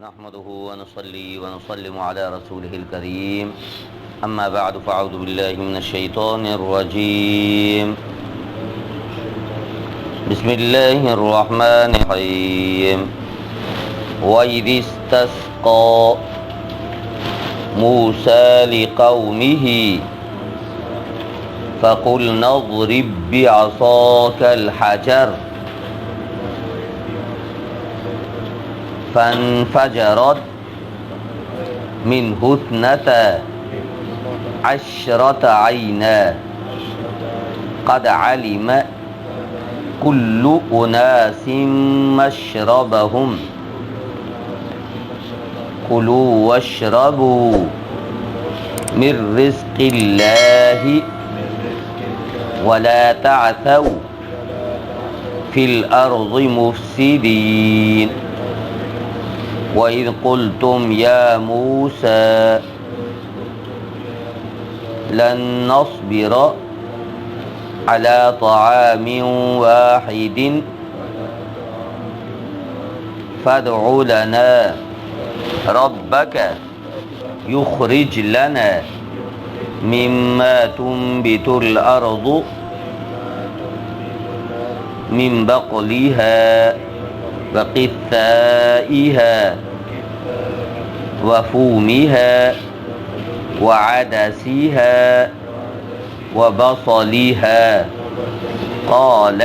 نحمده ونصلي ونسلم على رسوله الكريم أما بعد فأعوذ بالله من الشيطان الرجيم بسم الله الرحمن الرحيم وإذ استسقى موسى لقومه فقلنا اضرب بعصاك الحجر فانفجرت منه 12 عينا قد علم كل أناس مشربهم كلوا واشربوا من رزق الله ولا تعثوا في الأرض مفسدين وَإِذْ قُلْتُمْ يَا مُوسَى لَن نَّصْبِرَ عَلَى طَعَامٍ وَاحِدٍ فَادْعُ لَنَا رَبَّكَ يُخْرِجْ لَنَا مِمَّا تُنبِتُ الْأَرْضُ مِنْ بَقْلِهَا وقثائها وفومها وعدسها وبصلها قال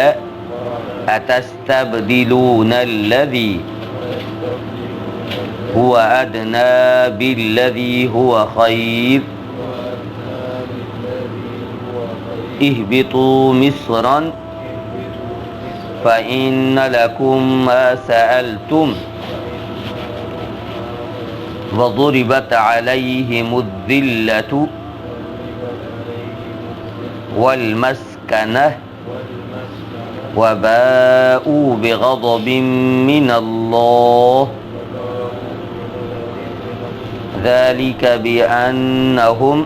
أتستبدلون الذي هو أدنى بالذي هو خير اهبطوا مصرا فَإِنَّ لَكُمْ مَا سَأَلْتُمْ وَضُرِبَتْ عَلَيْهِمُ الذِّلَّةُ وَالْمَسْكَنَةُ وَبَاءُوا بِغَضَبٍ مِّنَ اللَّهِ ذَلِكَ بِأَنَّهُمْ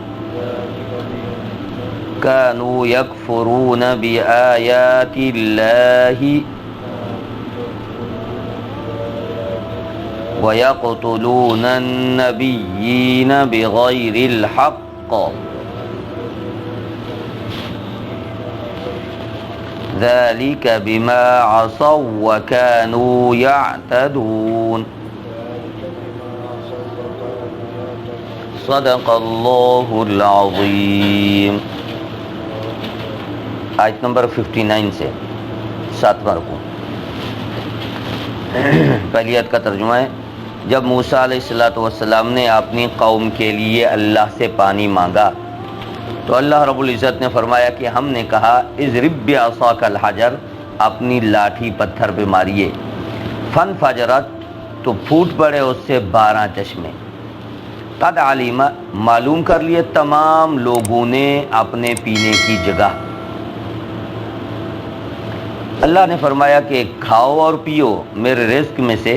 كانوا يكفرون بآيات الله ويقتلون النبيين بغير الحق ذلك بما عصوا وكانوا يعتدون صدق الله العظيم. آیت نمبر 59 سے 7واں رکوع. پہلی آیت کا ترجمہ ہے: جب موسیٰ علیہ السلام نے اپنی قوم کے لیے اللہ سے پانی مانگا تو اللہ رب العزت نے فرمایا کہ ہم نے کہا اضرب بعصاک الحجر، اپنی لاٹھی پتھر پہ ماریے. فانفجرت، تو پھوٹ پڑے اس سے 12 چشمے. قد علم، معلوم کر لیے تمام لوگوں نے اپنے پینے کی جگہ. اللہ نے فرمایا کہ کھاؤ اور پیو میرے رزق میں سے،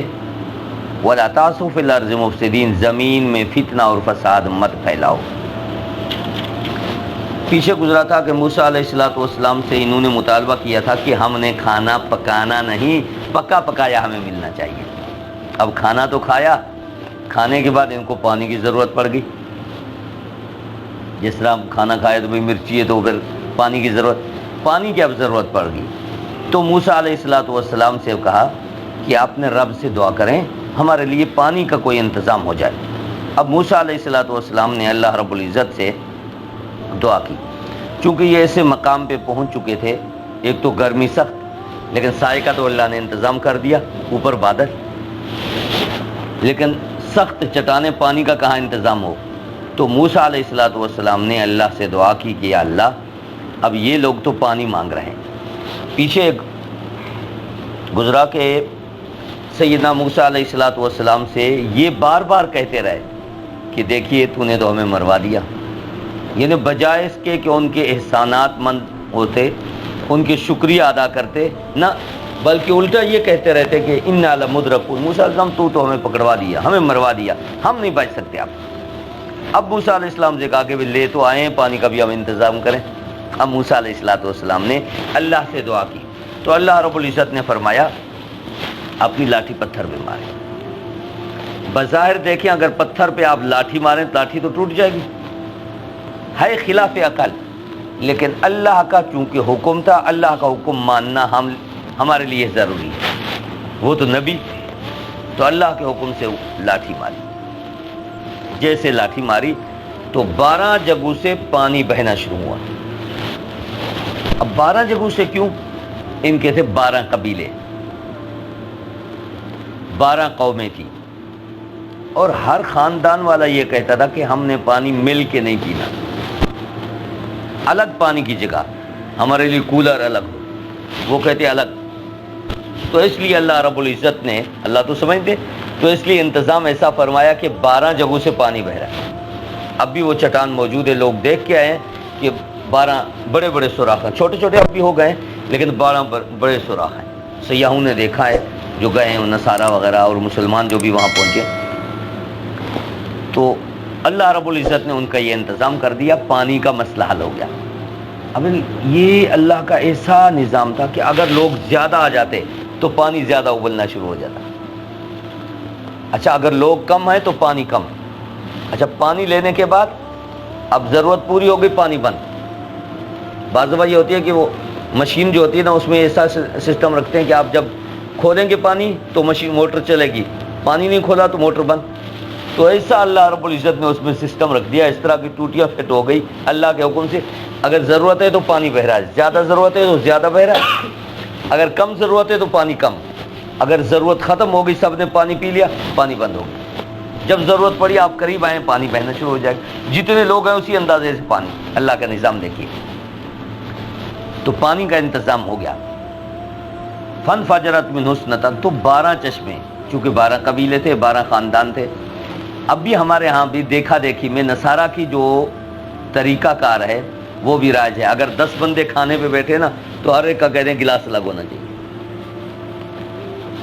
وَلَا تَعْثُوا فِي الْأَرْضِ مُفْسِدِينَ، زمین میں فتنہ اور فساد مت پھیلاؤ. پیچھے گزرا تھا کہ موسیٰ علیہ السلام سے انہوں نے مطالبہ کیا تھا کہ ہم نے کھانا پکانا نہیں، پکا پکایا ہمیں ملنا چاہیے. اب کھانا تو کھایا، کھانے کے بعد ان کو پانی کی ضرورت پڑ گئی. جس طرح کھانا کھایا تو بھئی مرچی ہے تو پھر پانی کی اب ضرورت پڑ گئی. تو موسیٰ علیہ السلام سے کہا کہ آپ نے رب سے دعا کریں ہمارے لیے پانی کا کوئی انتظام ہو جائے. اب موسیٰ علیہ السلام نے اللہ رب العزت سے دعا کی. چونکہ یہ ایسے مقام پہ پہنچ چکے تھے، ایک تو گرمی سخت، لیکن سائے کا تو اللہ نے انتظام کر دیا، اوپر بادل، لیکن سخت چٹانے پانی کا کہاں انتظام ہو. تو موسیٰ علیہ السلام نے اللہ سے دعا کی کہ یا اللہ، اب یہ لوگ تو پانی مانگ رہے ہیں. پیچھے گزرا کہ سیدنا موسیٰ علیہ السلام سے یہ بار بار کہتے رہے کہ دیکھیے تو نے تو ہمیں مروا دیا. یعنی بجائے اس کے کہ ان کے احسانات مند ہوتے، ان کے شکریہ ادا کرتے، نہ بلکہ الٹا یہ کہتے رہتے کہ انا لمدرکون، موسیٰ علیہ السلام تو ہمیں پکڑوا دیا، ہمیں مروا دیا، ہم نہیں بچ سکتے آپ. اب موسیٰ علیہ السلام سے کہا کہ لے تو آئے ہیں پانی کا بھی ہم انتظام کریں. اب موسیٰ علیہ السلام نے اللہ سے دعا کی تو اللہ رب العزت نے فرمایا اپنی لاٹھی پتھر پہ مارے. بظاہر دیکھیں اگر پتھر پہ آپ لاٹھی ماریں تو لاٹھی تو ٹوٹ جائے گی، ہے خلاف عقل، لیکن اللہ کا چونکہ حکم تھا، اللہ کا حکم ماننا ہمارے لیے ضروری ہے۔ وہ تو نبی، تو اللہ کے حکم سے لاٹھی ماری، جیسے لاٹھی ماری تو 12 جگہوں سے پانی بہنا شروع ہوا۔ اب 12 جگہوں سے کیوں؟ ان کے تھے 12 قبیلے، 12 قومیں تھیں، اور ہر خاندان والا یہ کہتا تھا کہ ہم نے پانی مل کے نہیں پینا، الگ پانی کی جگہ، ہمارے لیے کولر الگ ہو، وہ کہتے الگ۔ تو اس لیے اللہ رب العزت نے، اللہ تو سمجھتے، تو اس لیے انتظام ایسا فرمایا کہ 12 جگہوں سے پانی بہ رہا ہے۔ اب بھی وہ چٹان موجود ہے، لوگ دیکھ کے آئے کہ 12 بڑے بڑے سوراخ ہیں، چھوٹے چھوٹے اب بھی ہو گئے لیکن 12 بڑے سوراخ ہیں۔ سیاحوں نے دیکھا ہے جو گئے ہیں، نصارہ وغیرہ اور مسلمان جو بھی وہاں پہنچے، تو اللہ رب العزت نے ان کا یہ انتظام کر دیا، پانی کا مسئلہ حل ہو گیا۔ اب یہ اللہ کا ایسا نظام تھا کہ اگر لوگ زیادہ آ جاتے تو پانی زیادہ ابلنا شروع ہو جاتا۔ اچھا اگر لوگ کم ہیں تو پانی کم، اچھا پانی لینے کے بعد اب ضرورت پوری ہو گئی، پانی بند۔ بعض دفعہ یہ ہوتی ہے کہ وہ مشین جو ہوتی ہے نا، اس میں ایسا سسٹم رکھتے ہیں کہ آپ جب کھولیں گے پانی تو مشین موٹر چلے گی، پانی نہیں کھولا تو موٹر بند۔ تو ایسا اللہ رب العزت نے اس میں سسٹم رکھ دیا، اس طرح کی ٹوٹیاں فٹ ہو گئی اللہ کے حکم سے۔ اگر ضرورت ہے تو پانی بہ رہا ہے، زیادہ ضرورت ہے تو زیادہ بہ رہا ہے، اگر کم ضرورت ہے تو پانی کم، اگر ضرورت ختم ہو گئی، سب نے پانی پی لیا، پانی بند ہو گیا۔ جب ضرورت پڑی آپ قریب آئیں، پانی بہنا شروع ہو جائے گا، جتنے لوگ ہیں اسی اندازے سے پانی۔ اللہ کا نظام دیکھیے، تو پانی کا انتظام ہو گیا۔ فن فجرت من حسنتن، تو 12 چشمے، چونکہ 12 قبیلے تھے، 12 خاندان تھے۔ اب بھی ہمارے ہاں بھی دیکھا دیکھی میں نصارہ کی جو طریقہ کار ہے وہ بھی رائج ہے۔ اگر 10 بندے کھانے پہ بیٹھے نا تو ہر ایک کا کہتے ہیں گلاس الگ ہونا چاہیے۔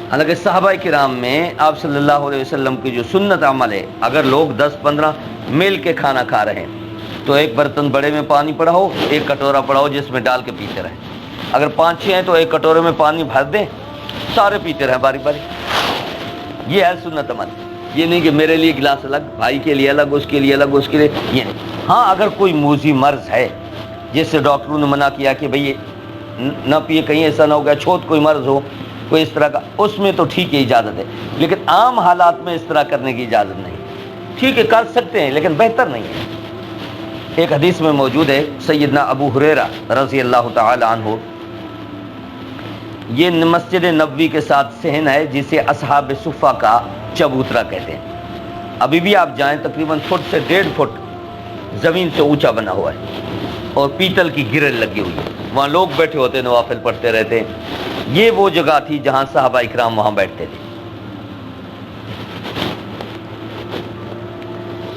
حالانکہ صحابہ کرام میں آپ صلی اللہ علیہ وسلم کی جو سنت عمل ہے، اگر لوگ 10-15 مل کے کھانا کھا رہے ہیں تو ایک برتن بڑے میں پانی پڑا ہو، ایک کٹورا پڑا ہو جس میں ڈال کے پیتے رہیں۔ اگر 5-6 ہیں تو ایک کٹورے میں پانی بھر دیں، سارے پیتے رہیں باری باری۔ یہ ہے سنت عمل، یہ نہیں کہ میرے لیے گلاس الگ، بھائی کے لیے الگ، اس کے لیے الگ، اس کے لیے یہ نہیں۔ ہاں اگر کوئی موذی مرض ہے جس سے ڈاکٹروں نے منع کیا کہ بھئی نہ پیے، کہیں ایسا نہ ہو گیا چھوت کوئی مرض ہو کوئی اس طرح کا، اس میں تو ٹھیک ہے اجازت ہے، لیکن عام حالات میں اس طرح کرنے کی اجازت نہیں۔ ٹھیک ہے کر سکتے ہیں لیکن بہتر نہیں ہے۔ ایک حدیث میں موجود ہے، سیدنا ابو ہریرہ رضی اللہ تعالی عنہ، یہ مسجد نبوی کے ساتھ صحن ہے جسے اصحاب صفہ کا چبوترا کہتے ہیں۔ ابھی بھی آپ جائیں تقریباً 1 فٹ سے 1.5 فٹ زمین سے اونچا بنا ہوا ہے اور پیتل کی گرل لگی ہوئی ہے، وہاں لوگ بیٹھے ہوتے ہیں، نوافل پڑھتے رہتے ہیں۔ یہ وہ جگہ تھی جہاں صحابہ اکرام وہاں بیٹھتے تھے۔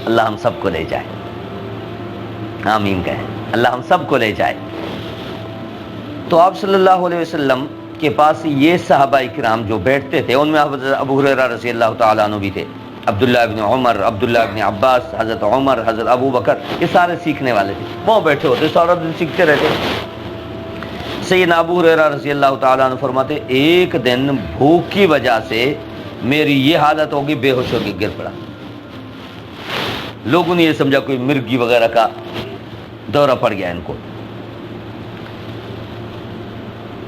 اللہ ہم سب کو لے جائے، آمین کہیں، اللہ ہم سب کو لے جائے۔ تو آپ صلی اللہ علیہ وسلم کے پاس یہ صحابہ اکرام جو بیٹھتے تھے، ان میں حضرت ابو ہریرہ رضی اللہ تعالیٰ عنہ بھی تھے، عبداللہ ابن عمر، عبداللہ ابن عباس، حضرت عمر، حضرت ابو بکر، یہ سارے سیکھنے والے تھے، وہاں بیٹھے ہوتے، سارا دن سیکھتے رہتے۔ سیدنا ابو ہریرہ رضی اللہ تعالیٰ عنہ فرماتے، ایک دن بھوک کی وجہ سے میری یہ حالت ہوگی، بے ہوش ہو کے گر پڑا۔ لوگوں نے یہ سمجھا کوئی مرگی وغیرہ کا دورہ پڑ گیا ان کو۔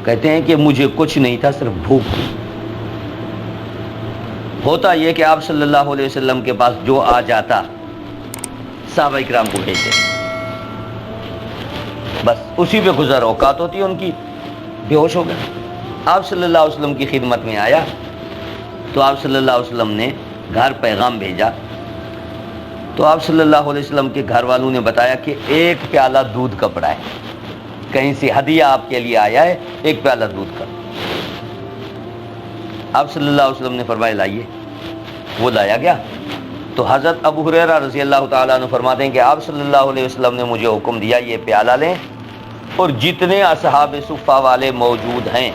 کہتے ہیں کہ مجھے کچھ نہیں تھا، صرف بھوک تھی۔ ہوتا یہ کہ آپ صلی اللہ علیہ وسلم کے پاس جو آ جاتا صحابہ اکرام کو بھیجتے، بس اسی پہ گزر اوقات ہوتی ہے ان کی۔ بے ہوش ہو گیا، آپ صلی اللہ علیہ وسلم کی خدمت میں آیا تو آپ صلی اللہ علیہ وسلم نے گھر پیغام بھیجا، تو آپ صلی اللہ علیہ وسلم کے گھر والوں نے بتایا کہ 1 پیالہ دودھ کا پڑا ہے، کہیں سے ہدیہ آپ کے لیے آیا ہے، 1 پیالہ دودھ کا۔ آپ صلی اللہ علیہ وسلم نے فرمایا لائیے، وہ لایا گیا۔ تو حضرت ابو ہریرہ رضی اللہ تعالیٰ عنہ فرماتے ہیں کہ آپ صلی اللہ علیہ وسلم نے مجھے حکم دیا یہ پیالہ لیں، اور جتنے اصحاب صفہ والے موجود ہیں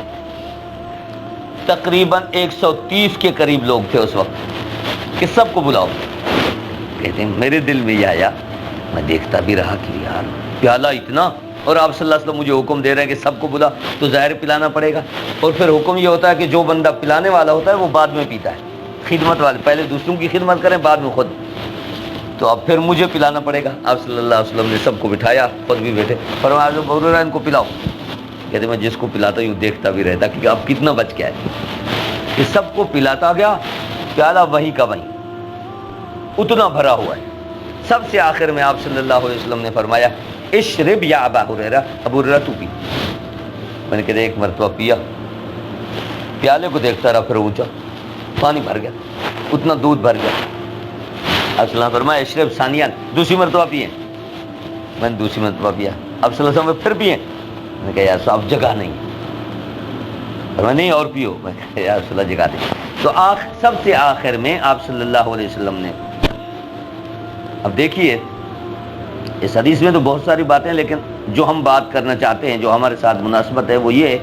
تقریباً 130 کے قریب لوگ تھے اس وقت، کہ سب کو بلاؤ۔ کہتے ہیں میرے دل میں یہ آیا، میں دیکھتا بھی رہا کہ یار پیالہ اتنا، اور آپ صلی اللہ علیہ وسلم مجھے حکم دے رہے ہیں کہ سب کو بلا، تو ظاہر پلانا پڑے گا۔ اور پھر حکم یہ ہوتا ہے کہ جو بندہ پلانے والا ہوتا ہے وہ بعد میں پیتا ہے، خدمت والے پہلے دوسروں کی خدمت کریں بعد میں خود. تو اب پھر مجھے پلانا پڑے گا. آپ صلی اللہ علیہ وسلم نے سب کو بٹھایا, خود بھی بیٹھے. فرمایا ابو ہریرہ ان کو پلاؤ. کہتے میں جس کو پلاتا ہوں دیکھتا بھی رہتا کہ اب کتنا بچ گیا ہے. کہ سب کو پلاتا گیا, پیالہ وہیں کا وہیں اتنا بھرا ہوا ہے. سب سے آخر میں آپ صلی اللہ علیہ وسلم نے فرمایا اشرب یا ابا ہریرہ, ابو ہریرہ تو پی. میں نے کہا ایک مرتبہ پیا, پیالے کو دیکھتا رہا, پھر اونچا پانی بھر گیا, اتنا دودھ بھر گیا. آپ صلی اللہ علیہ وسلم فرمایا اشرب ثانیہ, دوسری مرتبہ پیے. میں نے دوسری مرتبہ پیا. اب صلی اللہ علیہ وسلم پھر پیے. میں نے کہا یار صاحب جگہ نہیں. فرمایا نہیں اور پیو. میں نے کہا یار صلی اللہ جگہ دے. تو سب سے آخر میں آپ صلی اللہ علیہ وسلم نے, اب دیکھیے اس حدیث میں تو بہت ساری باتیں, لیکن جو ہم بات کرنا چاہتے ہیں, جو ہمارے ساتھ مناسبت ہے, وہ یہ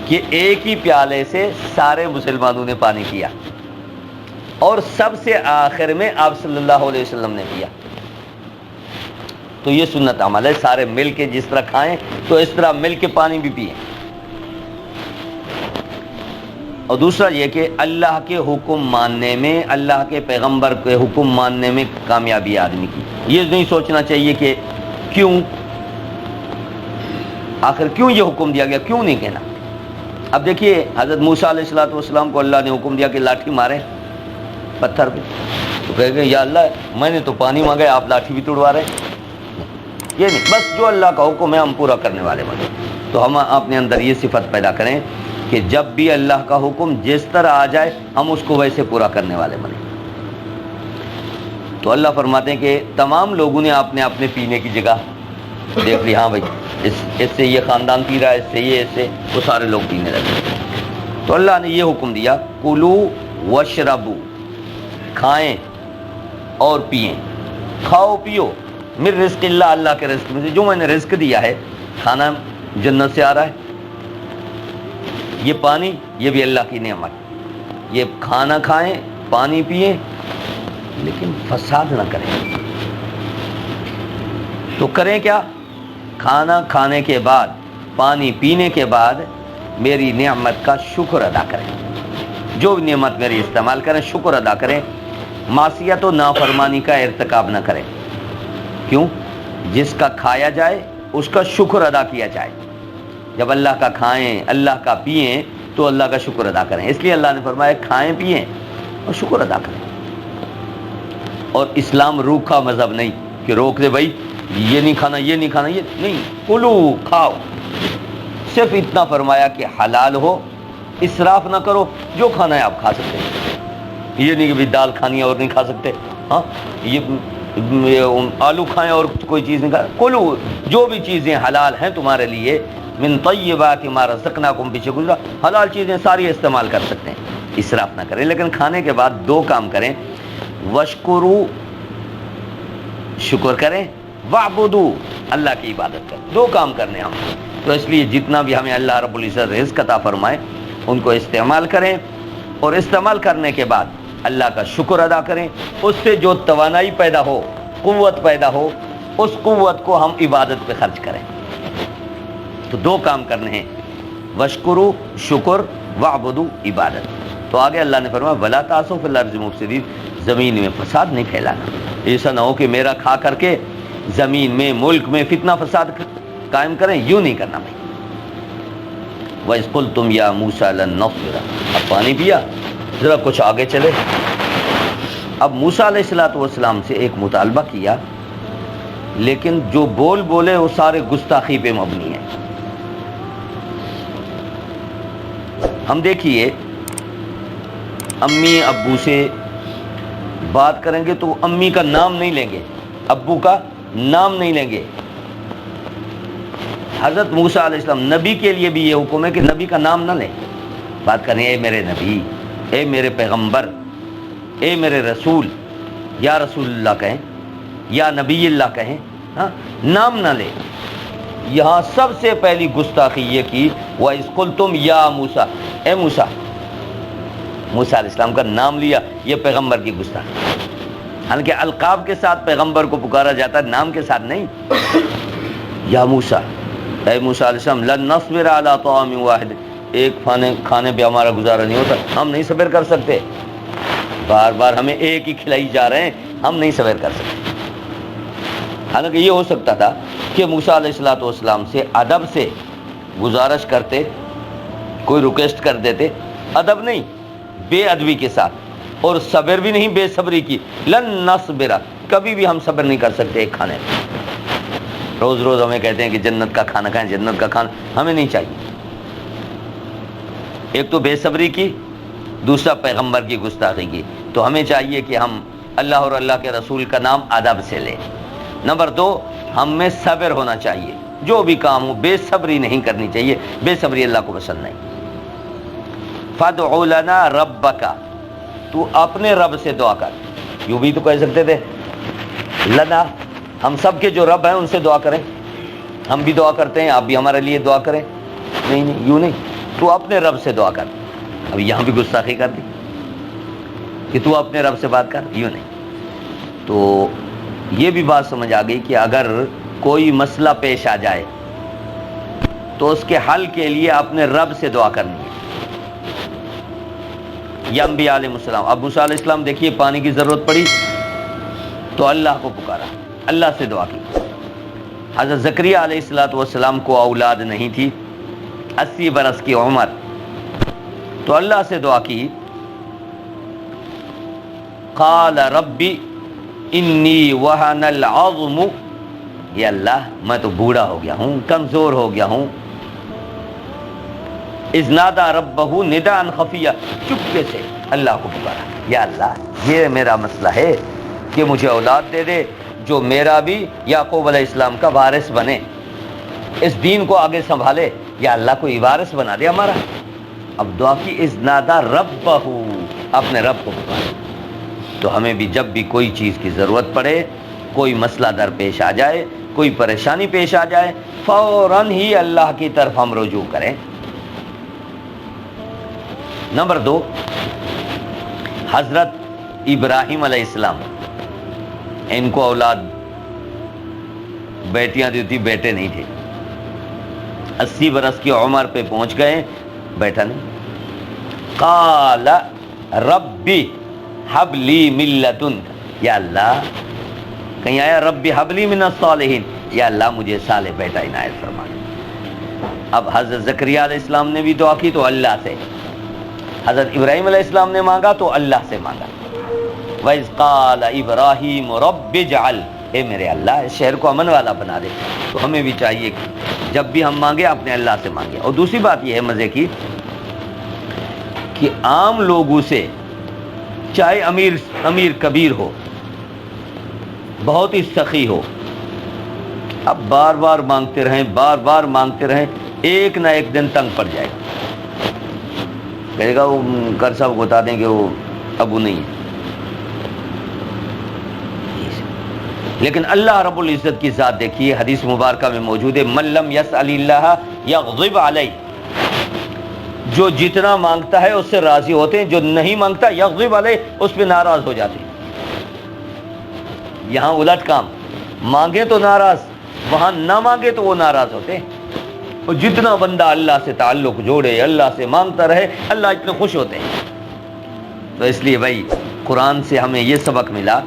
کہ ایک ہی پیالے سے سارے مسلمانوں نے پانی پیا اور سب سے آخر میں آپ صلی اللہ علیہ وسلم نے پیا. تو یہ سنت عمل ہے, سارے مل کے جس طرح کھائیں تو اس طرح مل کے پانی بھی پئیں. اور دوسرا یہ کہ اللہ کے حکم ماننے میں, اللہ کے پیغمبر کے حکم ماننے میں کامیابی آدمی کی. یہ نہیں سوچنا چاہیے کہ کیوں, آخر کیوں یہ حکم دیا گیا, کیوں نہیں کہنا. اب دیکھیے حضرت موسیٰ علیہ السلام کو اللہ نے حکم دیا کہ لاٹھی مارے پتھر پہ, تو کہے گا یا اللہ میں نے تو پانی مانگا, آپ لاٹھی بھی توڑوا رہے ہیں. یہ نہیں, بس جو اللہ کا حکم ہے ہم پورا کرنے والے بنے. تو ہم اپنے اندر یہ صفت پیدا کریں کہ جب بھی اللہ کا حکم جس طرح آ جائے ہم اس کو ویسے پورا کرنے والے بنیں. تو اللہ فرماتے ہیں کہ تمام لوگوں نے اپنے پینے کی جگہ دیکھ لی, ہاں بھائی اس سے یہ خاندان پی رہا ہے, اس سے یہ, اس سے وہ, سارے لوگ پینے لگے. تو اللہ نے یہ حکم دیا کلو وشربو, کھائیں اور پئیں, کھاؤ پیو, من رزق اللہ, اللہ کے رزق میں سے جو میں نے رزق دیا ہے. کھانا جنت سے آ رہا ہے, یہ پانی یہ بھی اللہ کی نعمت. یہ کھانا کھائیں, پانی پئیں, لیکن فساد نہ کریں. تو کریں کیا, کھانا کھانے کے بعد, پانی پینے کے بعد میری نعمت کا شکر ادا کریں. جو نعمت میری استعمال کریں شکر ادا کریں. معصیت و نافرمانی کا ارتکاب نہ کریں. کیوں, جس کا کھایا جائے اس کا شکر ادا کیا جائے. جب اللہ کا کھائیں, اللہ کا پئیں تو اللہ کا شکر ادا کریں. اس لیے اللہ نے فرمایا کھائیں پئیں اور شکر ادا کریں. اور اسلام روکھا مذہب نہیں کہ روک دے بھائی یہ نہیں کھانا, یہ نہیں کھانا, یہ نہیں. کلو, کھاؤ. صرف اتنا فرمایا کہ حلال ہو, اسراف نہ کرو. جو کھانا ہے آپ کھا سکتے ہیں. یہ نہیں کہ بھی دال کھانی ہے اور نہیں کھا سکتے, ہاں یہ آلو کھائیں اور کوئی چیز نہیں کھائیں. کلو, جو بھی چیزیں حلال ہیں تمہارے لیے, من طیبات ما رزقناکم, پیچھے گزرا, حلال چیزیں ساری استعمال کر سکتے ہیں, اسراف نہ کریں. لیکن کھانے کے بعد دو کام کریں, وشکرو, شکر کریں, وعبدو, اللہ کی عبادت کریں. دو کام کرنے ہم. تو اس لیے جتنا بھی ہمیں اللہ رب العزت رزق عطا فرمائے ان کو استعمال کریں, اور استعمال کرنے کے بعد اللہ کا شکر ادا کریں. اس سے جو توانائی پیدا ہو, قوت پیدا ہو, اس قوت کو ہم عبادت پہ خرچ کریں. تو دو کام کرنے ہیں, وشکرو شکر, وعبدو عبادت. تو آگے اللہ نے فرمایا ولا تعثوا فی الارض مفسدین, زمین میں فساد نہیں پھیلانا. ایسا نہ ہو کہ میرا کھا کر کے زمین میں, ملک میں فتنہ فساد قائم کریں, یوں نہیں کرنا بھائی. وَإِذْ قُلْتُمْ يَا مُوسَىٰ لَن نَّصْبِرَ, اب پانی پیا, ذرا کچھ آگے چلے. اب موسیٰ علیہ السلام سے ایک مطالبہ کیا, لیکن جو بولے وہ سارے گستاخی پہ مبنی ہیں. ہم دیکھیے امی ابو سے بات کریں گے تو امی کا نام نہیں لیں گے, ابو کا نام نہیں لیں گے. حضرت موسیٰ علیہ السلام, نبی کے لیے بھی یہ حکم ہے کہ نبی کا نام نہ لیں. بات کریں اے میرے نبی, اے میرے پیغمبر, اے میرے رسول, یا رسول اللہ کہیں, یا نبی اللہ کہیں, ہاں, نام نہ لیں. یہاں سب سے پہلی گستاخی یہ کی وَإِذْ قُلْتُمْ يَا مُوسَىٰ, اے موسیٰ. موسیٰ علیہ السلام کا نام لیا, یہ پیغمبر کی گستاخی. حالانکہ القاب کے ساتھ پیغمبر کو پکارا جاتا ہے, نام کے ساتھ نہیں. یا موسیٰ, اے موسیٰ علیہ السلام, لن نصبر علی طعام واحد, ایک کھانے پہ ہمارا گزارا نہیں ہوتا, ہم نہیں صبر کر سکتے. بار بار ہمیں ایک ہی کھلائی جا رہے ہیں، ہم نہیں صبر کر سکتے۔ حالانکہ یہ ہو سکتا تھا کہ موسیٰ علیہ الصلوۃ والسلام سے ادب سے گزارش کرتے، کوئی ریکویسٹ کر دیتے، ادب نہیں، بے ادبی کے ساتھ، اور صبر بھی نہیں، بے صبری کی، لن نصبر، کبھی بھی ہم صبر نہیں کر سکتے ایک کھانے میں۔ روز روز ہمیں کہتے ہیں کہ جنت کا کھانا کھائیں، جنت کا کھانا، ہمیں نہیں چاہیے۔ ایک تو بے صبری کی، دوسرا پیغمبر کی گستاخی کی۔ تو ہمیں چاہیے کہ ہم اللہ اور اللہ کے رسول کا نام ادب سے لیں۔ نمبر 2، ہم میں صبر ہونا چاہیے، جو بھی کام ہو بے صبری نہیں کرنی چاہیے، بے صبری اللہ کو پسند نہیں۔ فَادْعُ لَنَا رَبَّكَ، تو اپنے رب سے دعا کر۔ یوں بھی تو کہہ سکتے تھے لنا، ہم سب کے جو رب ہیں ان سے دعا کریں، ہم بھی دعا کرتے ہیں، آپ بھی ہمارے لیے دعا کریں۔ نہیں نہیں، یوں نہیں، تو اپنے رب سے دعا کر۔ اب یہاں بھی گستاخی کر دی کہ تو اپنے رب سے بات کر، یوں نہیں۔ تو یہ بھی بات سمجھ آ گئی کہ اگر کوئی مسئلہ پیش آ جائے تو اس کے حل کے لیے اپنے رب سے دعا کرنی ہے۔ یا انبیاء علیہ السلام، اب موسیٰ علیہ السلام دیکھیے پانی کی ضرورت پڑی تو اللہ کو پکارا، اللہ سے دعا کی۔ حضرت زکریا علیہ السلام کو اولاد نہیں تھی، 80 برس کی عمر، تو اللہ سے دعا کی، قال ربی انی وہن العظم، یا اللہ میں تو بوڑھا ہو گیا ہوں، کمزور ہو گیا ہوں۔ اذ نادى ربہ نداء خفیہ، چپکے سے اللہ کو پکارا، یا اللہ یہ میرا مسئلہ ہے کہ مجھے اولاد دے دے جو میرا بھی یعقوب علیہ السلام کا وارث بنے، اس دین کو آگے سنبھالے، یا اللہ کوئی وارث بنا دے ہمارا۔ اب دعا کی، اذ نادى ربہ، اپنے رب کو پکارا۔ تو ہمیں بھی جب بھی کوئی چیز کی ضرورت پڑے، کوئی مسئلہ درپیش آ جائے، کوئی پریشانی پیش آ جائے، فوراً ہی اللہ کی طرف ہم رجوع کریں۔ نمبر 2، حضرت ابراہیم علیہ السلام، ان کو اولاد بیٹیاں دی تھی، بیٹے نہیں تھے، 80 برس کی عمر پہ پہنچ گئے، بیٹا نہیں۔ قال ربی حب لی من لدنک، یا اللہ، کہیں آیا ربی حب لی من الصالحین، یا اللہ مجھے صالح بیٹا عنایت فرما۔ اب حضرت زکریا علیہ السلام نے بھی دعا کی تو اللہ سے، حضرت ابراہیم علیہ السلام نے مانگا تو اللہ سے مانگا۔ وَإِذْ قَالَ إِبْرَاهِيمُ رَبِّ اجْعَلْ، اے میرے اللہ اس شہر کو امن والا بنا دے۔ تو ہمیں بھی چاہیے کہ جب بھی ہم مانگے اپنے اللہ سے مانگے۔ اور دوسری بات یہ ہے مزے کی کہ عام لوگوں سے، چاہے امیر کبیر ہو، بہت ہی سخی ہو، اب بار بار مانگتے رہیں، بار بار مانگتے رہیں، ایک نہ ایک دن تنگ پڑ جائے گا، کہے گا وہ کر صاحب کو بتا دیں کہ وہ ابو نہیں ہے۔ لیکن اللہ رب العزت کی ذات دیکھیے، حدیث مبارکہ میں موجود ہے، من لم یسأل اللہ یغضب علیہ، جو جتنا مانگتا ہے اس سے راضی ہوتے ہیں، جو نہیں مانگتا یغضب علیہ، اس پہ ناراض ہو جاتے ہیں۔ یہاں الٹ کام، مانگے تو ناراض، وہاں نہ مانگے تو وہ ناراض ہوتے ہیں۔ اور جتنا بندہ اللہ سے تعلق جوڑے، اللہ سے مانگتا رہے، اللہ اتنے خوش ہوتے ہیں۔ تو اس لیے بھائی قرآن سے ہمیں یہ سبق ملا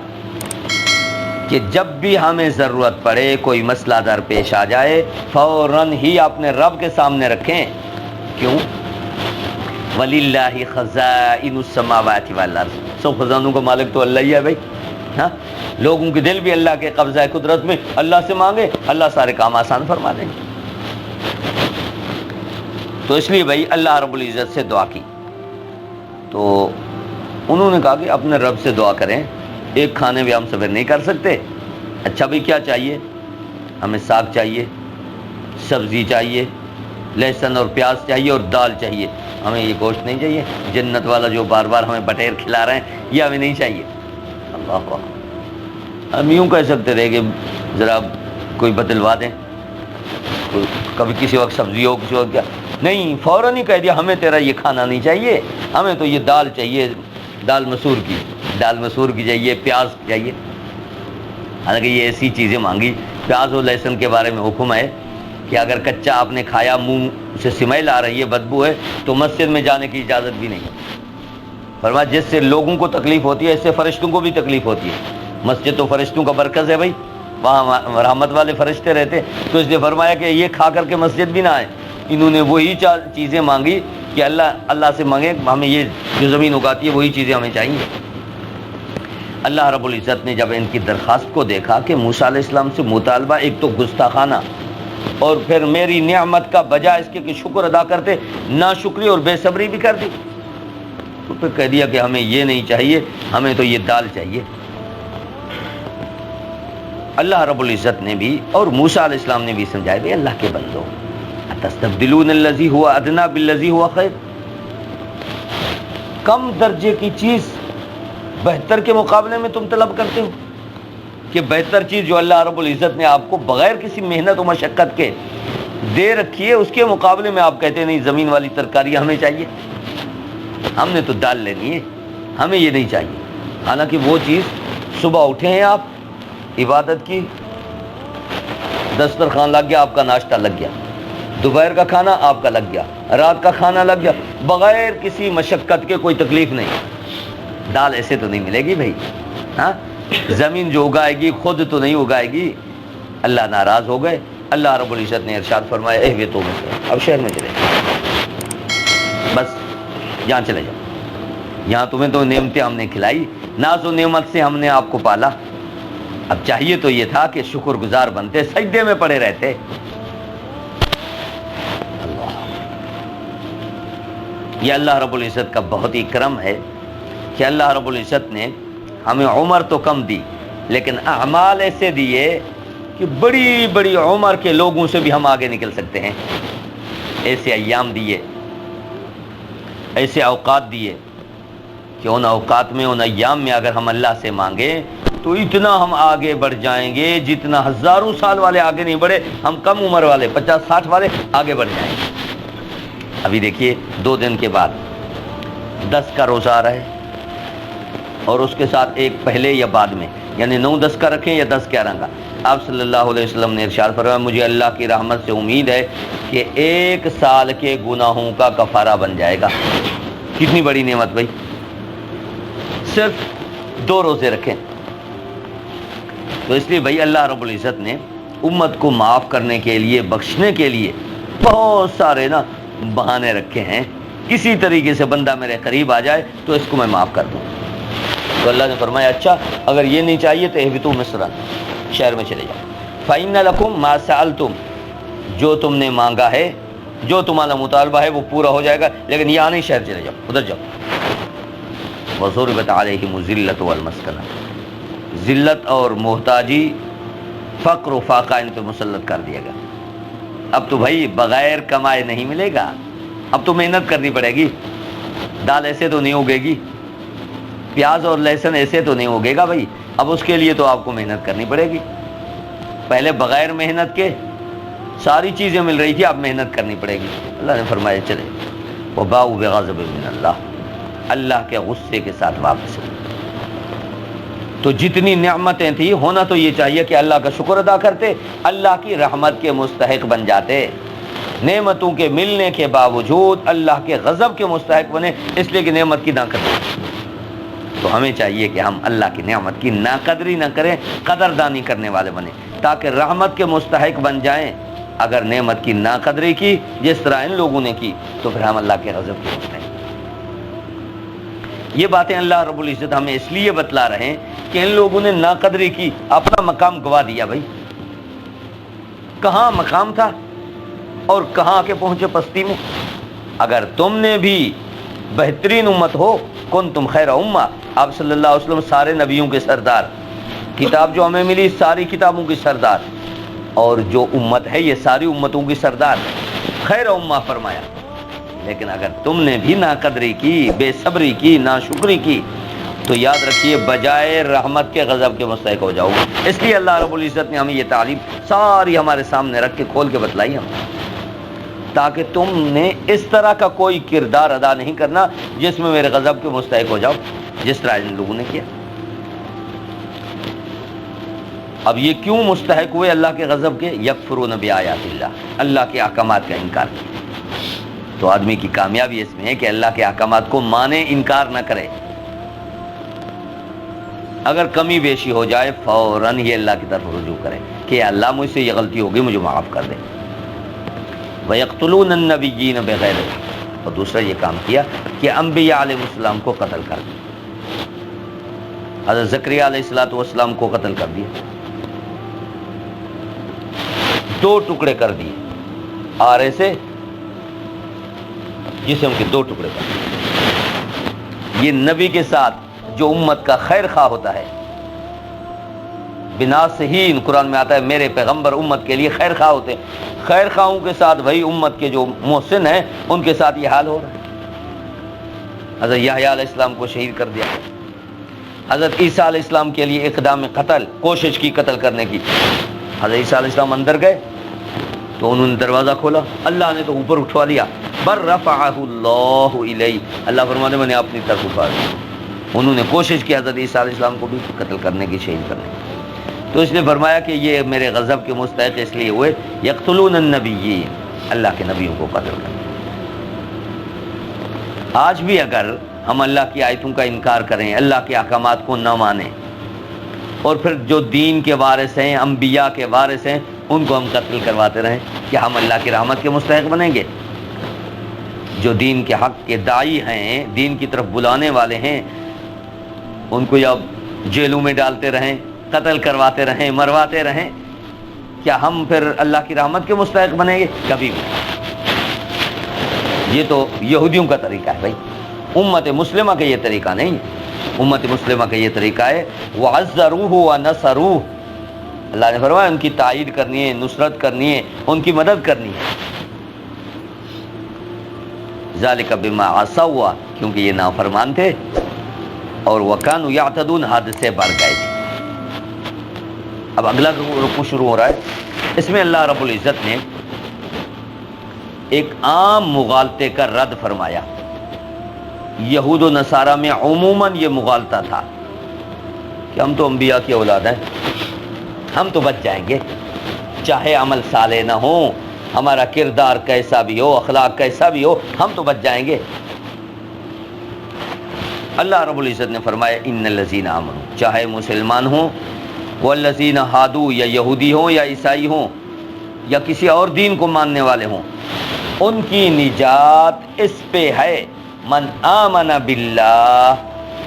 کہ جب بھی ہمیں ضرورت پڑے، کوئی مسئلہ درپیش آ جائے، فوراً ہی اپنے رب کے سامنے رکھیں۔ کیوں؟ وَلِلَّهِ خَزَائِنُ السَّمَاوَاتِ وَالْأَرْضِ، سب خزانوں کا مالک تو اللہ ہی ہے بھائی۔ ہاں، لوگوں کے دل بھی اللہ کے قبضہ قدرت میں، اللہ سے مانگے، اللہ سارے کام آسان فرما دیں گے۔ تو اس لیے بھائی اللہ رب العزت سے دعا کی، تو انہوں نے کہا کہ اپنے رب سے دعا کریں، ایک کھانے میں ہم صبر نہیں کر سکتے۔ اچھا بھائی کیا چاہیے؟ ہمیں ساگ چاہیے، سبزی چاہیے، لہسن اور پیاز چاہیے، اور دال چاہیے، ہمیں یہ گوشت نہیں چاہیے، جنت والا جو بار بار ہمیں بٹیر کھلا رہے ہیں یہ ہمیں نہیں چاہیے۔ اللہ ہم یوں کہہ سکتے تھے کہ ذرا کوئی بدلوا دیں، کبھی کسی وقت سبزی ہو، کسی وقت کیا، نہیں، فوراً ہی کہہ دیا ہمیں تیرا یہ کھانا نہیں چاہیے، ہمیں تو یہ دال چاہیے، دال مسور کی چاہیے، پیاز چاہیے۔ حالانکہ یہ ایسی چیزیں مانگی، پیاز اور لہسن کے بارے میں حکم ہے کہ اگر کچا آپ نے کھایا، منہ سے سمیل آ رہی ہے، بدبو ہے، تو مسجد میں جانے کی اجازت بھی نہیں ہے۔ فرمایا جس سے لوگوں کو تکلیف ہوتی ہے اس سے فرشتوں کو بھی تکلیف ہوتی ہے. مسجد تو فرشتوں کا مرکز ہے بھائی، وہاں رحمت والے فرشتے رہتے، تو اس نے فرمایا کہ یہ کھا کر کے مسجد بھی نہ آئے. انہوں نے وہی چیزیں مانگی کہ اللہ سے مانگے ہمیں یہ جو زمین اگاتی ہے وہی چیزیں ہمیں چاہیے. اللہ رب العزت نے جب ان کی درخواست کو دیکھا کہ موسیٰ علیہ السلام سے مطالبہ ایک تو گستاخانہ، اور پھر میری نعمت کا بجائے اس کے کہ شکر ادا کرتے ناشکری اور بے صبری بھی کر دی، تو پھر کہہ دیا کہ ہمیں یہ نہیں چاہیے، ہمیں تو یہ دال چاہیے. اللہ رب العزت نے بھی اور موسیٰ علیہ السلام نے بھی سمجھایا کہ اللہ کے بندو اتستبدلون الذی هو ادنی بالذی هو خیر، کم درجے کی چیز بہتر کے مقابلے میں تم طلب کرتے ہو کہ بہتر چیز جو اللہ رب العزت نے آپ کو بغیر کسی محنت و مشقت کے دے رکھی ہے اس کے مقابلے میں آپ کہتے ہیں نہیں زمین والی ترکاری ہمیں چاہیے، ہم نے تو دال لینی ہے، ہمیں یہ نہیں چاہیے. حالانکہ وہ چیز صبح اٹھے ہیں آپ، عبادت کی، دسترخوان لگ گیا، آپ کا ناشتہ لگ گیا، دوپہر کا کھانا آپ کا لگ گیا، رات کا کھانا لگ گیا، بغیر کسی مشقت کے کوئی تکلیف نہیں. دال ایسے تو نہیں ملے گی بھائی، ہاں زمین جو اگائے گی خود تو نہیں اگائے گی. اللہ ناراض ہو گئے. اللہ رب العزت نے ارشاد فرمایا اہبطوا منہا، اب شہر میں چلے جاؤ، بس یہاں چلے جاؤ، یہاں تمہیں تو نعمتیں ہم نے کھلائی، ناز و نعمت سے ہم نے آپ کو پالا، اب چاہیے تو یہ تھا کہ شکر گزار بنتے، سجدے میں پڑے رہتے. یہ اللہ رب العزت کا بہت ہی کرم ہے کہ اللہ رب العزت نے ہمیں عمر تو کم دی لیکن اعمال ایسے دیے کہ بڑی بڑی عمر کے لوگوں سے بھی ہم آگے نکل سکتے ہیں. ایسے ایام دیے، ایسے اوقات دیے کہ ان اوقات میں، ان ایام میں اگر ہم اللہ سے مانگیں تو اتنا ہم آگے بڑھ جائیں گے جتنا ہزاروں سال والے آگے نہیں بڑھے، ہم کم عمر والے 50-60 والے آگے بڑھ جائیں گے. ابھی دیکھیے 2 دن کے بعد 10 کا روزہ آ رہا ہے، اور اس کے ساتھ ایک پہلے یا بعد میں، یعنی 9-10 کا رکھیں یا 10-11 کا. آپ صلی اللہ علیہ وسلم نے ارشاد فرمایا مجھے اللہ کی رحمت سے امید ہے کہ 1 سال کے گناہوں کا کفارہ بن جائے گا. کتنی بڑی نعمت بھائی، صرف 2 روزے رکھیں. تو اس لیے بھائی اللہ رب العزت نے امت کو معاف کرنے کے لیے، بخشنے کے لیے بہت سارے بہانے رکھے ہیں. کسی طریقے سے بندہ میرے قریب آ جائے تو اس کو میں معاف کر دوں. تو اللہ نے فرمایا اچھا اگر یہ نہیں چاہیے تو اہبطوا مصرا، شہر میں چلے جاؤ. فإن لکم ما سألتم، جو تم نے مانگا ہے، جو تمہارا مطالبہ ہے وہ پورا ہو جائے گا، لیکن یہاں نہیں، شہر چلے جاؤ، ادھر جاؤ. وضربت علیہم الذلۃ والمسکنہ، ذلت اور محتاجی، فقر و فاقہ ان پہ مسلط کر دیا گیا. اب تو بھائی بغیر کمائے نہیں ملے گا، اب تو محنت کرنی پڑے گی. دال ایسے تو نہیں اگے گی، پیاز اور لہسن ایسے تو نہیں اگے گا بھائی، اب اس کے لیے تو آپ کو محنت کرنی پڑے گی. پہلے بغیر محنت کے ساری چیزیں مل رہی تھی، اب محنت کرنی پڑے گی. اللہ نے فرمایا چلے وباؤوا بغضب من اللہ کے غصے کے ساتھ واپس. تو جتنی نعمتیں تھیں ہونا تو یہ چاہیے کہ اللہ کا شکر ادا کرتے، اللہ کی رحمت کے مستحق بن جاتے. نعمتوں کے ملنے کے باوجود اللہ کے غضب کے مستحق بنے، اس لیے کہ نعمت کی ناقدری. تو ہمیں چاہیے کہ ہم اللہ کی نعمت کی ناقدری نہ کریں، قدردانی کرنے والے بنیں تاکہ رحمت کے مستحق بن جائیں. اگر نعمت کی ناقدری کی جس طرح ان لوگوں نے کی تو پھر ہم اللہ کے غضب کے مستحق. یہ باتیں اللہ رب العزت ہمیں اس لیے بتلا رہے ہیں کہ ان لوگوں نے ناقدری کی، اپنا مقام گوا دیا. بھائی کہاں مقام تھا اور کہاں کے پہنچے پستی میں. اگر تم نے بھی بہترین امت ہو، کنتم خیر امہ، آپ صلی اللہ علیہ وسلم سارے نبیوں کے سردار، کتاب جو ہمیں ملی ساری کتابوں کی سردار، اور جو امت ہے یہ ساری امتوں کی سردار، خیر امہ فرمایا. لیکن اگر تم نے بھی ناقدری کی، بے صبری کی، ناشکری کی تو یاد رکھیے بجائے رحمت کے غضب کے مستحق ہو جاؤ گے. اس لیے اللہ رب العزت نے ہمیں یہ تعلیم ساری ہمارے سامنے رکھ کے کھول کے بتلائی ہم، تاکہ تم نے اس طرح کا کوئی کردار ادا نہیں کرنا جس میں میرے غضب کے مستحق ہو جاؤ، جس طرح ان لوگوں نے کیا. اب یہ کیوں مستحق ہوئے اللہ کے غضب کے؟ یکفرون بآیات اللہ، اللہ کے احکامات کا انکار کیا. تو آدمی کی کامیابی اس میں ہے کہ اللہ کے احکامات کو مانے، انکار نہ کرے۔ اگر کمی بیشی ہو جائے فوراً یہ اللہ کی طرف رجوع کرے کہ اللہ مجھ سے یہ غلطی ہوگی، مجھے معاف کر دے۔ وَيَقْتُلُونَ النَّبِيِّينَ بِغَيْرِ الْحَقِّ، اور دوسرا یہ کام کیا کہ انبیاء علیہ السلام کو قتل کر دیا۔ حضرت زکریا علیہ السلام کو قتل کر دیا، 2 ٹکڑے کر دیے، آرے سے جسم کے 2 ٹکڑے کر دیے۔ یہ نبی کے ساتھ جو امت کا خیر خواہ ہوتا ہے، بناصحین قرآن میں آتا ہے میرے پیغمبر امت کے لیے خیر خواہ ہوتے ہیں، خیر خواہوں کے ساتھ وہی امت کے جو محسن ہیں ان کے ساتھ یہ حال ہو رہا ہے۔ حضرت یحییٰ علیہ السلام کو شہید کر دیا، حضرت عیسیٰ علیہ السلام کے لیے اقدام قتل، کوشش کی قتل کرنے کی۔ حضرت عیسیٰ علیہ السلام اندر گئے تو انہوں نے دروازہ کھولا، اللہ نے تو اوپر اٹھوا لیا، بر رفعہ اللہ الیہ، اللہ فرماتے میں نے اپنی طرف اٹھا دیا۔ انہوں نے کوشش کی حضرت عیسیٰ علیہ السلام کو بھی قتل کرنے کی، شہید کرنے کی۔ تو اس نے فرمایا کہ یہ میرے غضب کے مستحق اس لیے ہوئے، یقتلون النبیین، اللہ کے نبیوں کو قتل کرتے۔ آج بھی اگر ہم اللہ کی آیتوں کا انکار کریں، اللہ کے احکامات کو نہ مانیں، اور پھر جو دین کے وارث ہیں، انبیاء کے وارث ہیں، ان کو ہم قتل کرواتے رہیں، کیا ہم اللہ کی رحمت کے مستحق بنیں گے؟ جو دین کے حق کے داعی ہیں، دین کی طرف بلانے والے ہیں، ان کو یا جیلوں میں ڈالتے رہیں، قتل کرواتے رہیں، مرواتے رہیں، کیا ہم پھر اللہ کی رحمت کے مستحق بنیں گے؟ کبھی بھی۔ یہ تو یہودیوں کا طریقہ ہے بھائی، امت مسلمہ کا یہ طریقہ نہیں ہے۔ امت مسلمہ کا یہ طریقہ ہے وَعَزَّرُوهُ وَنَصَرُوهُ، اللہ نے فرمایا ان کی تائید کرنی ہے، نصرت کرنی ہے، ان کی مدد کرنی ہے۔ ذَلِكَ بِمَا عَصَوْا، کیونکہ یہ نافرمان تھے، اور وَكَانُوا يَعْتَدُونَ، حد سے بڑھ گئے تھے۔ اب اگلا رکوع شروع ہو رہا ہے، اس میں اللہ رب العزت نے ایک عام مغالطے کا رد فرمایا۔ یہود و نصارہ میں عموماً یہ مغالطہ تھا کہ ہم تو انبیاء کی اولاد ہیں، ہم تو بچ جائیں گے، چاہے عمل صالح نہ ہو، ہمارا کردار کیسا بھی ہو، اخلاق کیسا بھی ہو، ہم تو بچ جائیں گے۔ اللہ رب العزت نے فرمایا ان الذین آمنوا، چاہے مسلمان ہوں، والذین ہادو، یا یہودی ہوں یا عیسائی ہوں یا کسی اور دین کو ماننے والے ہوں، ان کی نجات اس پہ ہے من آمن باللہ،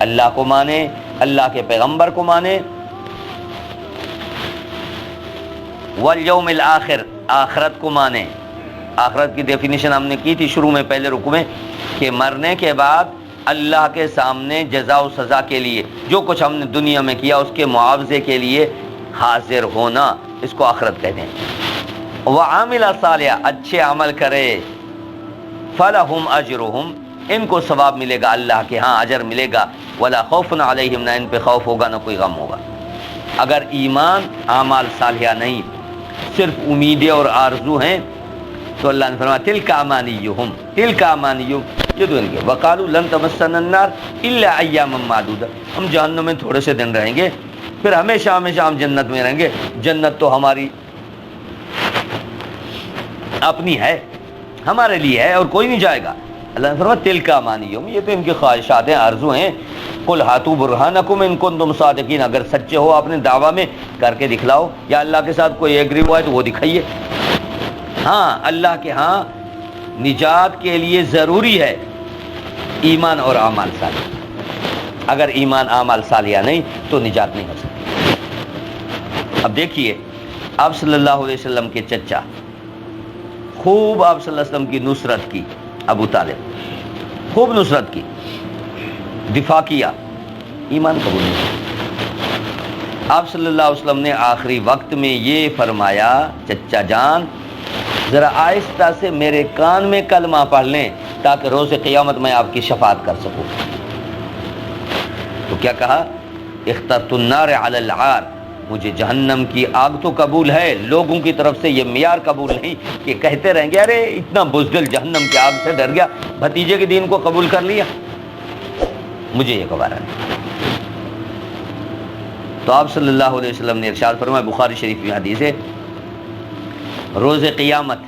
اللہ کو مانے، اللہ کے پیغمبر کو مانے، والیوم الآخر، آخرت کو مانے۔ آخرت کی ڈیفینیشن ہم نے کی تھی شروع میں، پہلے رکوع میں، کہ مرنے کے بعد اللہ کے سامنے جزا و سزا کے لیے جو کچھ ہم نے دنیا میں کیا اس کے معاوضے کے لیے حاضر ہونا، اس کو آخرت کہتے ہیں۔ وعامل صالحا، اچھے عمل کرے، فلہم اجرہم، ان کو ثواب ملے گا، اللہ کے ہاں اجر ملے گا، ولا خوف علیہم، نہ ان پہ خوف ہوگا نہ کوئی غم ہوگا۔ اگر ایمان اعمال صالحہ نہیں، صرف امیدیں اور آرزو ہیں، تو اللہ نے فرمایا تلک امانیہم، تلک امانیہم، یہ تو ان کے وقالوا لن تمسنا النار الا ایاما معدودہ، ہم جہنم میں تھوڑے سے دن رہیں گے، پھر ہمیشہ ہمیشہ ہم جنت میں رہیں گے، جنت تو ہماری اپنی ہے، ہمارے لیے ہے اور کوئی نہیں جائے گا۔ اللہ نے فرمایا تلک امانیہم، یہ تو ان کی خواہشات ہیں، آرزو ہیں۔ قل ہاتوا برہانکم ان کنتم صادقین، اگر سچے ہو اپنے دعویٰ میں کر کے دکھلاؤ، یا اللہ کے ساتھ کوئی ایگری ہوا ہے تو وہ دکھائیے۔ ہاں، اللہ کے ہاں نجات کے لیے ضروری ہے ایمان اور اعمال صالحہ، اگر ایمان اعمال صالحہ نہیں تو نجات نہیں ہو سکتی۔ اب دیکھیے آپ صلی اللہ علیہ وسلم کے چچا، خوب آپ صلی اللہ علیہ وسلم کی نصرت کی، ابو طالب خوب نصرت کی، دفاع کیا، ایمان قبول نہیں کیا۔ آپ صلی اللہ علیہ وسلم نے آخری وقت میں یہ فرمایا چچا جان ذرا آہستہ سے میرے کان میں کلمہ پڑھ لیں تاکہ روز قیامت میں آپ کی شفاعت کر سکوں۔ تو کیا کہا؟ اخترت النار علی العار، مجھے جہنم کی آگ تو قبول ہے، لوگوں کی طرف سے یہ معیار قبول نہیں کہ کہتے رہیں گے ارے اتنا بزدل جہنم کی آگ سے ڈر گیا، بھتیجے کے دین کو قبول کر لیا، مجھے یہ گوارا نہیں۔ تو آپ صلی اللہ علیہ وسلم نے ارشاد فرمایا، بخاری شریف میں حدیث ہے، روز قیامت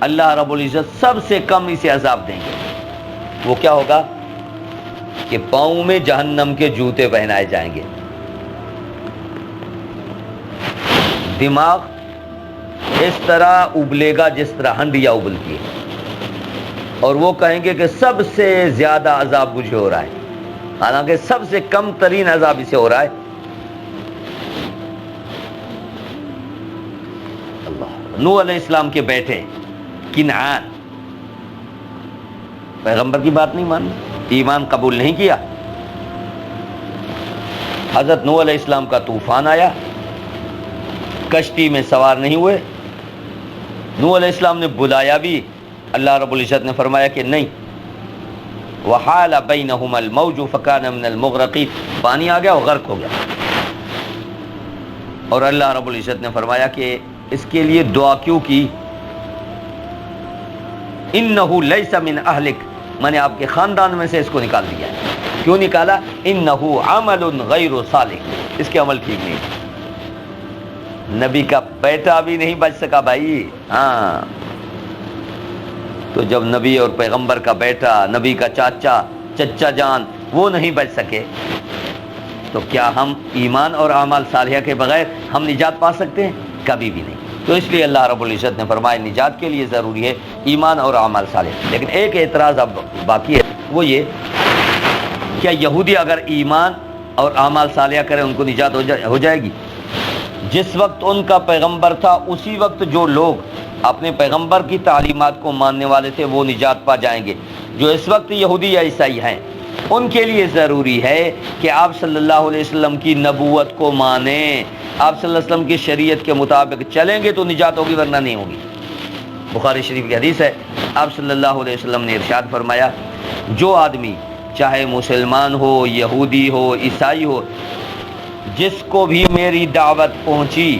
اللہ رب العزت سب سے کم اسے عذاب دیں گے۔ وہ کیا ہوگا کہ پاؤں میں جہنم کے جوتے پہنائے جائیں گے، دماغ اس طرح ابلے گا جس طرح ہنڈیا ابلتی ہے، اور وہ کہیں گے کہ سب سے زیادہ عذاب مجھے ہو رہا ہے، حالانکہ سب سے کم ترین عذاب اسے ہو رہا ہے۔ نوح علیہ السلام کے بیٹے کنعان پیغمبر کی بات نہیں مانی، ایمان قبول نہیں کیا۔ حضرت نوح علیہ السلام کا طوفان آیا، کشتی میں سوار نہیں ہوئے۔ نوح علیہ السلام نے بلایا بھی، اللہ رب العزت نے فرمایا کہ نہیں، وحال بینہما الموج فکان من المغرقین، پانی آ گیا اور غرق ہو گیا۔ اور اللہ رب العزت نے فرمایا کہ اس کے لیے دعا کیوں کی؟ انہ لیس من اہلک، میں نے آپ کے خاندان میں سے اس کو نکال دیا ہے۔ کیوں نکالا؟ انہ عمل غیر صالح، اس کے عمل ٹھیک نہیں۔ نبی کا بیٹا بھی نہیں بچ سکا بھائی، ہاں، تو جب نبی اور پیغمبر کا بیٹا، نبی کا چچا جان وہ نہیں بچ سکے، تو کیا ہم ایمان اور اعمال صالحہ کے بغیر ہم نجات پا سکتے ہیں؟ کبھی بھی نہیں۔ تو اس لیے اللہ رب العزت نے فرمایا نجات کے لیے ضروری ہے ایمان اور اعمال صالح۔ لیکن ایک اعتراض اب باقی ہے، وہ یہ کیا یہودی اگر ایمان اور اعمال صالحہ کریں ان کو نجات ہو جائے گی؟ جس وقت ان کا پیغمبر تھا اسی وقت جو لوگ اپنے پیغمبر کی تعلیمات کو ماننے والے تھے وہ نجات پا جائیں گے۔ جو اس وقت یہودی یا عیسائی ہیں ان کے لیے ضروری ہے کہ آپ صلی اللہ علیہ وسلم کی نبوت کو مانیں، آپ صلی اللہ علیہ وسلم کی شریعت کے مطابق چلیں گے تو نجات ہوگی، ورنہ نہیں ہوگی۔ بخاری شریف کی حدیث ہے، آپ صلی اللہ علیہ وسلم نے ارشاد فرمایا جو آدمی چاہے مسلمان ہو، یہودی ہو، عیسائی ہو، جس کو بھی میری دعوت پہنچی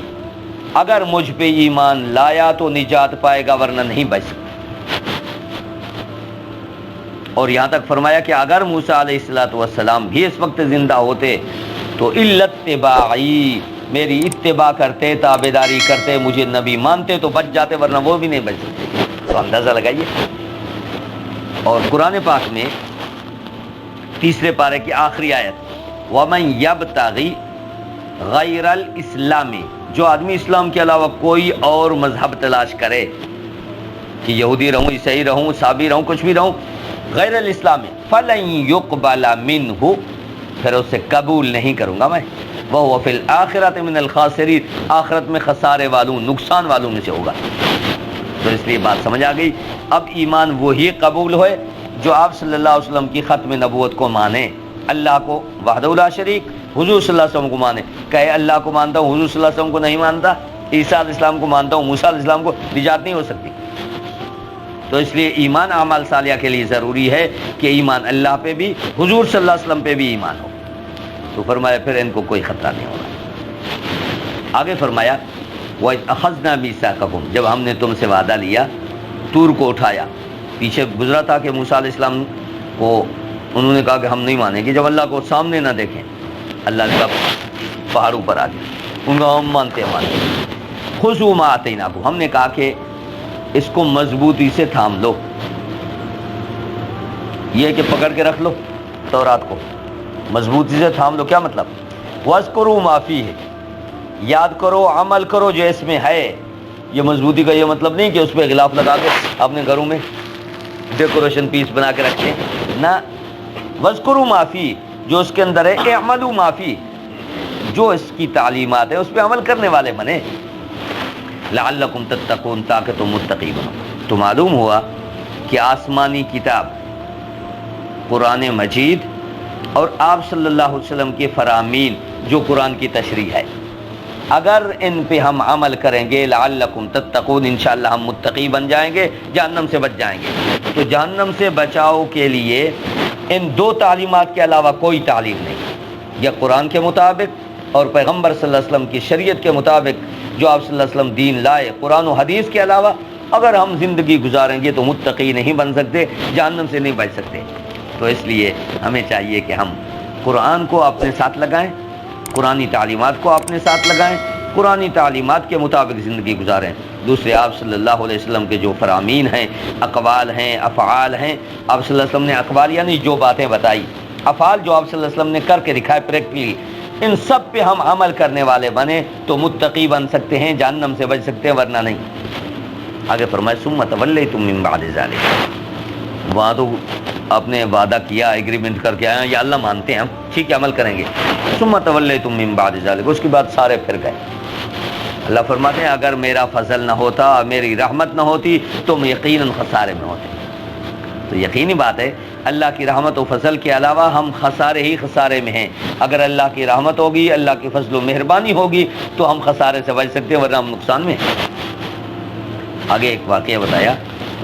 اگر مجھ پہ ایمان لایا تو نجات پائے گا، ورنہ نہیں بچ سکتا۔ اور یہاں تک فرمایا کہ اگر موسیٰ علیہ السلام بھی اس وقت زندہ ہوتے تو الاتباعی، میری اتباع کرتے، تابعداری کرتے، مجھے نبی مانتے تو بچ جاتے، ورنہ وہ بھی نہیں بچ سکتے۔ تو اندازہ لگائیے۔ اور قرآن پاک میں تیسرے پارے کی آخری آیت، وَمَن يَبْتَغِ غَيْرَ الْإِسْلَامِ، جو آدمی اسلام کے علاوہ کوئی اور مذہب تلاش کرے، کہ یہودی رہوں، عیسائی رہوں، صابی رہوں، کچھ بھی رہوں، غیر الاسلام فَلَن يُقْبَلَ مِنْهُ، پھر اسے قبول نہیں کروں گا میں، وَهُوَ فِي الْآخِرَةِ مِنَ الْخَاسِرِينَ، آخرت میں خسارے والوں، نقصان والوں میں سے ہوگا۔ تو اس لیے بات سمجھ آ گئی۔ اب ایمان وہی قبول ہوئے جو آپ صلی اللہ علیہ وسلم کی ختم نبوت کو مانے، اللہ کو وحدہ لا شریک، حضور صلی اللہ علیہ وسلم کو مانے، کہے اللہ کو مانتا ہوں، حضور صلی اللہ علیہ وسلم کو نہیں مانتا، عیسیٰ علیہ السلام کو مانتا ہوں، موسیٰ علیہ السلام کو، نجات نہیں ہو سکتی۔ تو اس لیے ایمان اعمال صالحہ کے لیے ضروری ہے کہ ایمان اللہ پہ بھی، حضور صلی اللہ علیہ وسلم پہ بھی ایمان ہو۔ تو فرمایا پھر ان کو کوئی خطرہ نہیں ہوگا۔ آگے فرمایا وَإِذْ أَخَذْنَا مِيثَاقَكُمْ، جب ہم نے تم سے وعدہ لیا، طور کو اٹھایا۔ پیچھے گزرا تھا کہ موسیٰ علیہ السلام کو انہوں نے کہا کہ ہم نہیں مانیں گے جب اللہ کو سامنے نہ دیکھیں۔ اللہ نے کہا پہاڑوں پر آ گیا، ان کا ہم مانتے ہیں۔ خُذُوا مَا آتَيْنَاكُمْ، ہم نے کہا کہ اس کو مضبوطی سے تھام لو، یہ کہ پکڑ کے رکھ لو تورات کو، مضبوطی سے تھام لو۔ کیا مطلب؟ وَاذْكُرُوا مَا فِيهِ، یاد کرو، عمل کرو جو اس میں ہے۔ یہ مضبوطی کا یہ مطلب نہیں کہ اس پہ غلاف لگا کے اپنے گھروں میں ڈیکوریشن پیس بنا کے رکھیں، نہ، وَاذْكُرُوا مَا فِيهِ، جو اس کے اندر ہے، اعملوا مَا فِيهِ، جو اس کی تعلیمات ہے اس پہ عمل کرنے والے بنے، لعلکم تتقون، تاکہ تم متقی بنو۔ تو معلوم ہوا کہ آسمانی کتاب قرآن مجید اور آپ صلی اللہ علیہ وسلم کے فرامین جو قرآن کی تشریح ہے، اگر ان پہ ہم عمل کریں گے، لعلکم تتقون، انشاءاللہ ہم متقی بن جائیں گے، جہنم سے بچ جائیں گے۔ تو جہنم سے بچاؤ کے لیے ان دو تعلیمات کے علاوہ کوئی تعلیم نہیں، یا قرآن کے مطابق اور پیغمبر صلی اللہ علیہ وسلم کی شریعت کے مطابق جو آپ صلی اللہ علیہ وسلم دین لائے، قرآن و حدیث کے علاوہ اگر ہم زندگی گزاریں گے تو متقی نہیں بن سکتے، جہنم سے نہیں بچ سکتے۔ تو اس لیے ہمیں چاہیے کہ ہم قرآن کو اپنے ساتھ لگائیں، قرآنی تعلیمات کو اپنے ساتھ لگائیں، قرآنی تعلیمات کے مطابق زندگی گزاریں۔ دوسرے آپ صلی اللہ علیہ وسلم کے جو فرامین ہیں، اقوال ہیں، افعال ہیں، آپ صلی اللہ علیہ وسلم نے اقوال یعنی جو باتیں بتائی، افعال جو آپ صلی اللہ علیہ وسلم نے کر کے دکھائے پریکٹیکلی، ان سب پہ ہم عمل کرنے والے بنے تو متقی بن سکتے ہیں، جہنم سے بچ سکتے ہیں، ورنہ نہیں۔ آگے فرمائے ثم تولیتم من بعد ذلک، وہاں تو آپ نے وعدہ کیا، ایگریمنٹ کر کے آئے یا اللہ مانتے ہیں ہم، ٹھیک ہے عمل کریں گے، ثم تولیتم من بعد ذلک، اس کے بعد سارے پھر گئے۔ اللہ فرماتے ہیں اگر میرا فضل نہ ہوتا، میری رحمت نہ ہوتی تو ہم یقیناً خسارے میں ہوتے۔ تو یقینی بات ہے اللہ کی رحمت و فضل کے علاوہ ہم خسارے ہی خسارے میں ہیں۔ اگر اللہ کی رحمت ہوگی، اللہ کی فضل و مہربانی ہوگی تو ہم خسارے سے بچ سکتے ہیں، ورنہ ہم نقصان میں ہیں۔ آگے ایک واقعہ بتایا،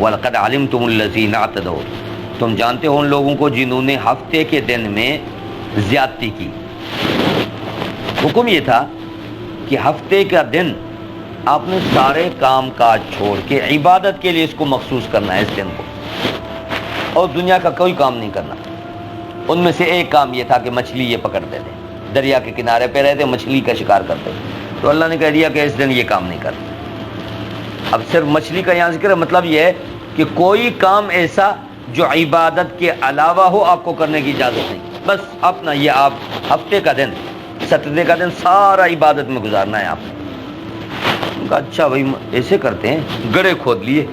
وَلَقَدْ عَلِمْتُمُ الَّذِينَ اعْتَدَوْا، تم جانتے ہو ان لوگوں کو جنہوں نے ہفتے کے دن میں زیادتی کی۔ حکم یہ تھا کہ ہفتے کا دن آپ نے سارے کام کاج چھوڑ کے عبادت کے لیے اس کو مخصوص کرنا ہے، اس دن کو، اور دنیا کا کوئی کام نہیں کرنا۔ ان میں سے ایک کام یہ تھا کہ مچھلی یہ پکڑتے تھے، دریا کے کنارے پہ رہتے، مچھلی کا شکار کرتے، تو اللہ نے کہہ دیا کہ اس دن یہ کام نہیں کرنا۔ اب صرف مچھلی کا یہاں ذکر ہے، مطلب یہ ہے کہ کوئی کام ایسا جو عبادت کے علاوہ ہو آپ کو کرنے کی اجازت نہیں، بس اپنا یہ آپ ہفتے کا دن، سیٹرڈے کا دن سارا عبادت میں گزارنا ہے آپ نے۔ ان کا اچھا بھائی ایسے کرتے ہیں، گڑھے کھود لیے،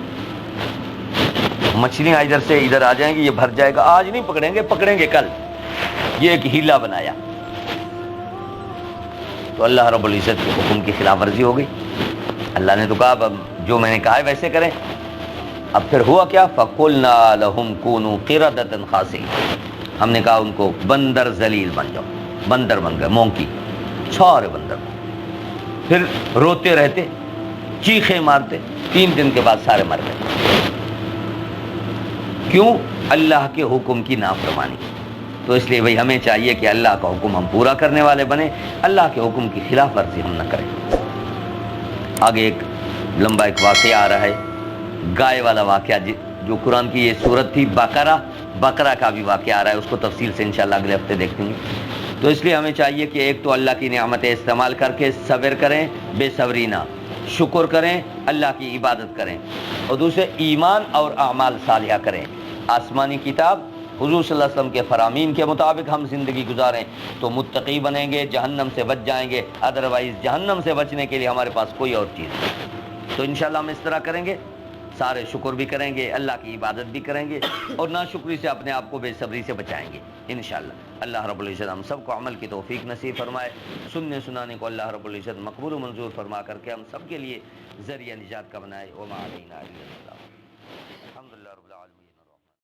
مچھلیاں ادھر سے ادھر آ جائیں گی، یہ بھر جائے گا، آج نہیں پکڑیں گے، پکڑیں گے کل، یہ ایک ہیلا بنایا۔ تو اللہ رب العزت کے حکم کی خلاف ورزی ہو گئی۔ اللہ نے تو کہا اب جو میں نے کہا ہے ویسے کریں۔ اب پھر ہوا کیا؟ فَقُلْنَا لَهُمْ كُونُوا قِرَدَةً خَاسِئِينَ، ہم نے کہا ان کو بندر ذلیل بن جاؤ، بندر بن گئے، مونکی، سارے بندر، پھر روتے رہتے، چیخیں مارتے، 3 دن کے بعد سارے مر گئے۔ کیوں؟ اللہ کے حکم کی نافرمانی۔ تو اس لیے بھائی ہمیں چاہیے کہ اللہ کا حکم ہم پورا کرنے والے بنیں، اللہ کے حکم کی خلاف ورزی ہم نہ کریں۔ آگے ایک لمبا ایک واقعہ آ رہا ہے، گائے والا واقعہ، جو قرآن کی یہ سورت تھی بقرہ کا بھی واقعہ آ رہا ہے، اس کو تفصیل سے انشاءاللہ اگلے ہفتے دیکھیں گے۔ تو اس لیے ہمیں چاہیے کہ ایک تو اللہ کی نعمتیں استعمال کر کے صبر کریں، بے صبری نہ، شکر کریں، اللہ کی عبادت کریں، اور دوسرے ایمان اور اعمال صالحہ کریں۔ آسمانی کتاب حضور صلی اللہ علیہ وسلم کے فرامین کے مطابق ہم زندگی گزاریں تو متقی بنیں گے، جہنم سے بچ جائیں گے، ادروائز جہنم سے بچنے کے لیے ہمارے پاس کوئی اور چیز نہیں۔ تو انشاءاللہ ہم اس طرح کریں گے، سارے شکر بھی کریں گے، اللہ کی عبادت بھی کریں گے، اور ناشکری سے اپنے آپ کو بے صبری سے بچائیں گے انشاءاللہ۔ اللہ رب العزت ہم سب کو عمل کی توفیق نصیب فرمائے، سننے سنانے کو اللہ رب العزت مقبول و منظور فرما کر کے ہم سب کے لیے ذریعہ نجات کا بنائے۔ وما علینا الا البلاغ۔ الحمدللہ۔